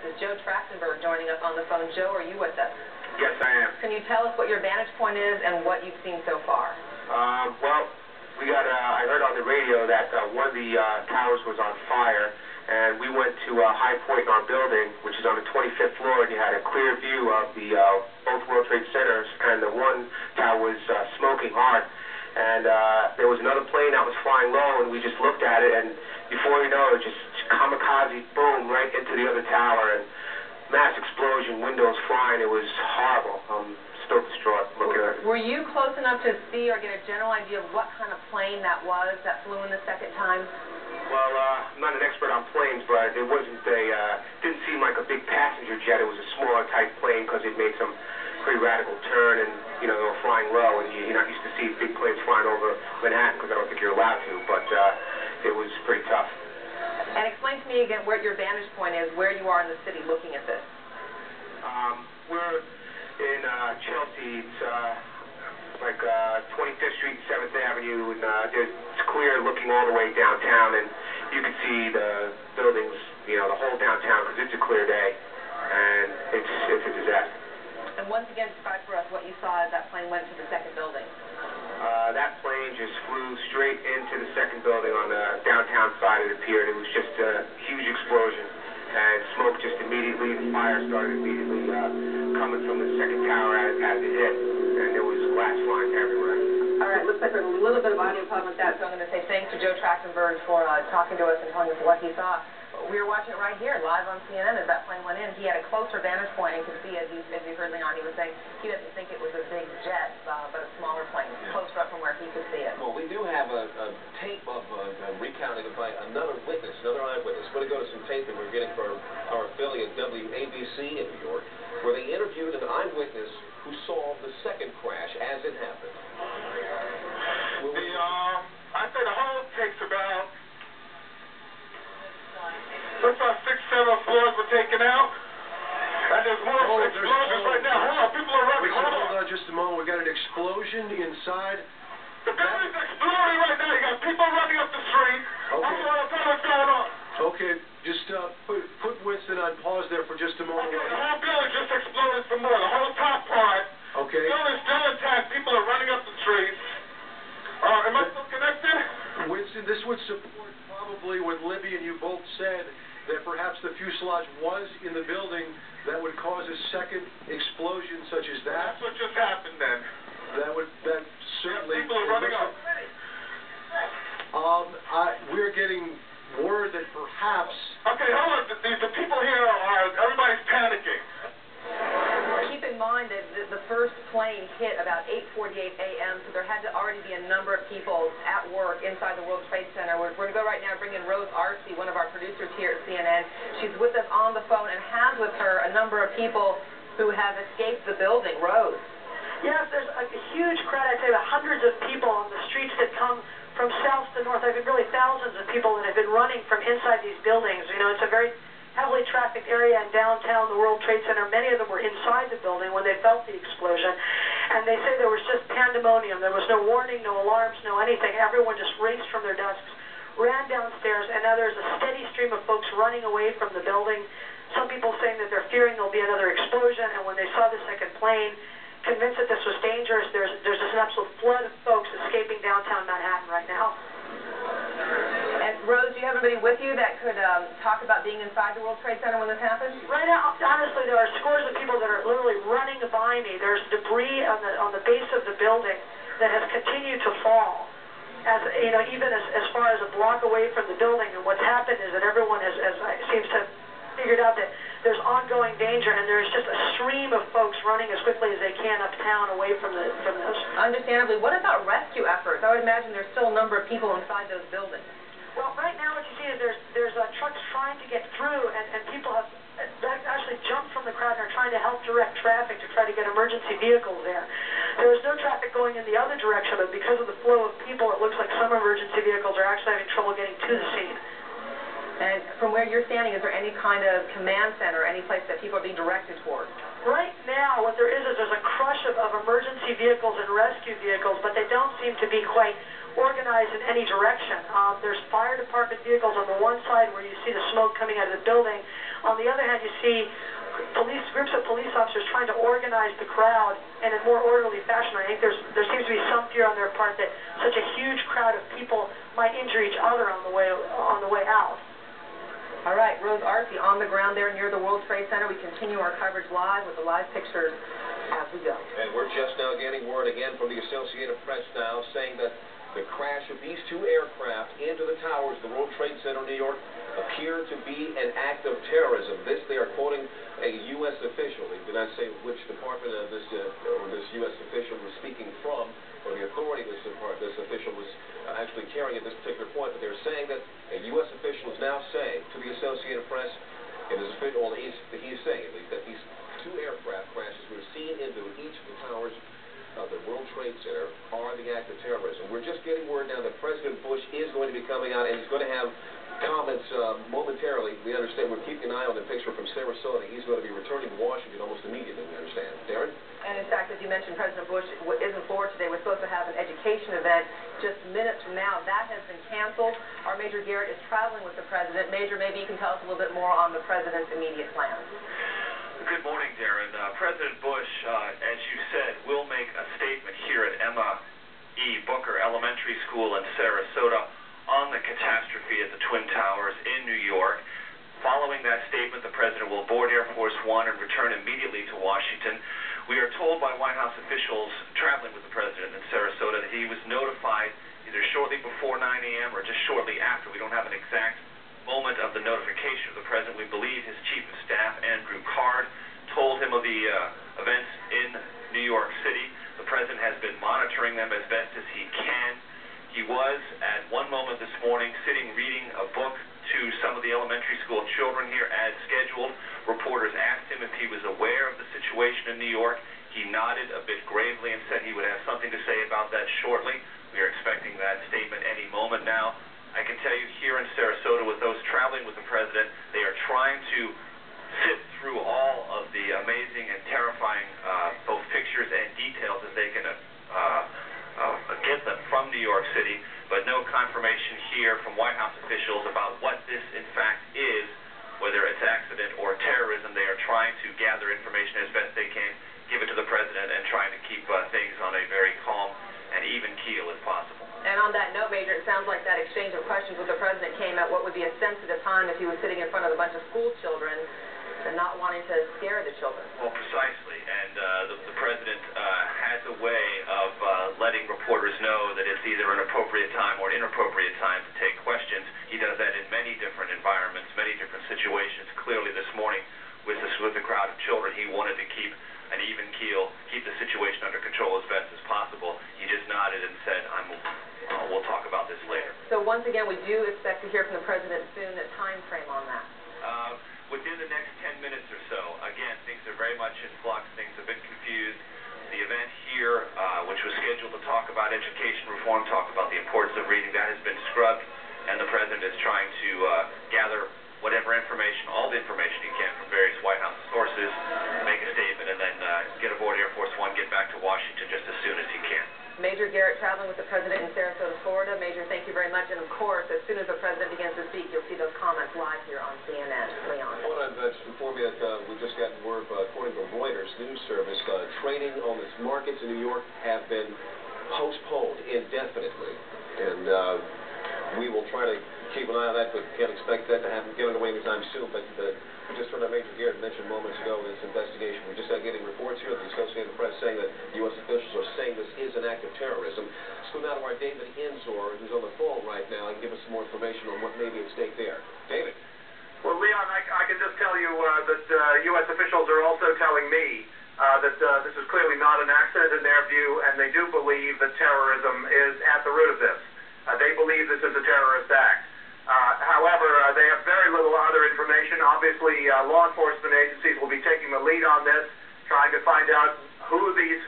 is Joe Trachtenberg joining us on the phone. Joe, are you with us? Yes, I am. Can you tell us what your vantage point is and what you've seen so far? Well, I heard on the radio that one of the towers was on fire, and we went to High Point in our building, which is on the 25th floor, and you had a clear view of the both World Trade Centers, and the one tower was smoking hard. And there was another plane that was flying low, and we just looked at it, and before you know it, just kamikaze, boom, right into the other tower, and mass explosion, windows flying. It was horrible. I'm still distraught looking at it. Were you close enough to see or get a general idea of what kind of plane that was that flew in the second time? Well, I'm not an expert on planes, but it wasn't didn't seem like a big passenger jet. It was a smaller type plane because it made some pretty radical turn, and they were flying low, and you're not used to see big planes flying over Manhattan because I don't think you're allowed to, but it was pretty tough. And explain to me again what your vantage point is, where you are in the city looking at this. We're in Chelsea. It's like 25th Street and 7th Avenue, and it's clear looking all the way downtown, and you can see the buildings, the whole downtown, because it's a clear day, and it's a disaster. And once again, describe for us what you saw as that plane went to the second building. That plane just flew straight into the second building on the downtown side, it appeared. It was just a huge explosion, and smoke just immediately, the fire started immediately coming from the second tower as it hit, and there was glass flying everywhere. All right, looks like there's a little bit of audio problem with that, so I'm going to say thanks to Joe Trachtenberg for talking to us and telling us what he saw. We were watching it right here, live on CNN, as that plane went in. He had a closer vantage point and could see, as you heard Leon, he was saying he doesn't think it was a big jet, but a smaller plane, closer up from where he could see it. Well, we do have a tape of a recounting by another witness, another eyewitness. We're going to go to some tape that we're getting for our affiliate WABC in New York, where they interviewed an eyewitness who saw the second crash as it happened. I'd say the whole takes about... Looks like 6-7 floors were taken out. And there's more explosions right now. Hold on, people are running. Hold on just a moment. We got an explosion inside. The building's exploding right now. You got people running up the street. Okay. I don't know what's going on. Okay, just put Winston on pause there for just a moment. Okay, the whole building just exploded some more. The whole top part. Okay. The building's still intact. People are running up the streets. Am I still connected? Winston, this would support probably what Libby and you both said, that perhaps the fuselage was in the building that would cause a second explosion such as that. That's what just happened then. That certainly... People are running up. We're getting word that perhaps... Okay, hold on. The people here everybody's panicking. Keep in mind that the first plane hit about 8:48 a.m., so there had to already be a number of people at work inside the World Trade Center. We're going to go right now and bring in Rose Arce, one of our producers here at CNN. She's with us on the phone and has with her a number of people who have escaped the building. Rose. Yes, there's a huge crowd. I'd say about hundreds of people on the streets that come from south to north. I mean, really thousands of people that have been running from inside these buildings. It's a very heavily trafficked area in downtown, the World Trade Center. Many of them were inside the building when they felt the explosion. And they say there was just pandemonium. There was no warning, no alarms, no anything. Everyone just raced from their desks, ran downstairs, and now there's a steady stream of folks running away from the building. Some people saying that they're fearing there'll be another explosion, and when they saw the second plane, convinced that this was dangerous, there's just an absolute flood of folks escaping downtown Manhattan right now. And Rose, do you have anybody with you that could talk about being inside the World Trade Center when this happened? Right now, honestly, there are scores of people that are literally running by me. There's debris on the base of the building that has continued to fall, even as far as a block away from the building. And what's happened is that everyone seems to have figured out that there's ongoing danger, and there's just a stream of folks running as quickly as they can uptown away from this. Understandably. What about rescue efforts? I would imagine there's still a number of people inside those buildings. Well, right now what you see is there's trucks trying to get through, and people have actually jumped from the crowd and are trying to help direct traffic to try to get emergency vehicles there. There is no traffic going in the other direction, but because of the flow of people, it looks like some emergency vehicles are actually having trouble getting to the scene. And from where you're standing, is there any kind of command center, any place that people are being directed toward? Right now, what there is there's a crush of emergency vehicles and rescue vehicles, but they don't seem to be quite organized in any direction. There's fire department vehicles on the one side where you see the smoke coming out of the building. On the other hand, you see groups of police officers trying to organize the crowd in a more orderly fashion. I think there seems to be some fear on their part that such a huge crowd of people might injure each other on the way out. All right, Rose Arce on the ground there near the World Trade Center. We continue our coverage live with the live pictures as we go. And we're just now getting word again from the Associated Press now saying that the crash of these two aircraft into the towers of the World Trade Center, New York, appear to be an act of terrorism. This, they are quoting a U.S. official. They did not say which department this U.S. official was speaking from, or the authority this official was actually carrying at this particular point, but they're saying that a U.S. official is now saying to the Associated Press, it is official, well, he's saying at least that these two aircraft crashes we're seeing into each of the towers of the World Trade Center are the act of terrorism. We're just getting word now that President Bush is going to be coming out and he's going to have comments momentarily. We understand, we're keeping an eye on the picture from Sarasota. He's going to be returning to Washington almost immediately, we understand. Darren? And in fact, as you mentioned, President Bush is in Florida today. We're supposed to have an education event just minutes from now. That has been canceled. Our Major Garrett is traveling with the President. Major, maybe you can tell us a little bit more on the President's immediate plans. Good morning, Darren. President Bush, as you said, will make a statement here at Emma E. Booker Elementary School in Sarasota on the catastrophe at the Twin Towers in New York. Following that statement, the President will board Air Force One and return immediately to Washington. We are told by White House officials traveling with the President in Sarasota that he was notified either shortly before 9 a.m. or just shortly after. We don't have an exact moment of the notification of the President. We believe his Chief of Staff, Andrew Card, told him of the events in New York City. The President has been monitoring them as best as he can. He was, at one moment this morning, sitting reading a book to some of the elementary school children here as scheduled. Reporters asked him if he was aware of the situation in New York. He nodded a bit gravely and said he would have something to say about that shortly. We are expecting that statement any moment now. I can tell you here in Sarasota, with those traveling with the President, they are trying to sift through all of the amazing and terrifying both pictures and details as they can get them from New York City, but no confirmation here from White House officials about what this in fact is, whether it's accident or terrorism. They are trying to gather information as best they can, give it to the President, and trying to keep things on a very calm and even keel if possible. And on that note, Major, it sounds like that exchange of questions with the President came at what would be a sensitive time if he was sitting in front of a bunch of school children and not wanting to scare the children. Well, precisely. And the President has a way of letting reporters know that it's either an appropriate time or an inappropriate time to take questions. He does that in many different environments, many different situations. Clearly this morning, with the crowd of children, he wanted to keep an even keel, keep the situation under control as best as possible. He just nodded and said, we'll talk about this later. So once again, we do expect to hear from the President soon. A time frame on that? Within the next 10 minutes or so. Again, things are very much in flux. Things are a bit confused. The event here, which was scheduled to talk about education reform, talk about the importance of reading, that has been scrubbed, and the President is trying to gather whatever information, all the information he can from various White House sources, make a statement, and then get aboard Air Force One, get back to Washington just as soon as he can. Major Garrett traveling with the President in Sarasota, Florida. Major, thank you very much. And, of course, as soon as the President begins to speak, you'll see those comments live here on CNN. Leon. I want to just inform you that we just got word, according to Reuters News Service, trading on the markets in New York have been postponed indefinitely. And we will try to keep an eye on that, but can't expect that to happen, get underway anytime soon. But we just heard Major Garrett mention moments ago this investigation. We're just getting reports here, the Associated Press, saying that U.S. officials are saying this is an act of terrorism. Let's go now to our David Enzor, who's on the phone right now, and give us some more information on what may be at stake there. David. Well, Leon, I can just tell you that U.S. officials are also telling me that this is clearly not an accident in their view, and they do believe that terrorism is at the root of this. They believe this is a terrorist act. However, they have very little other information. Obviously, law enforcement agencies will be taking the lead on this, trying to find out who these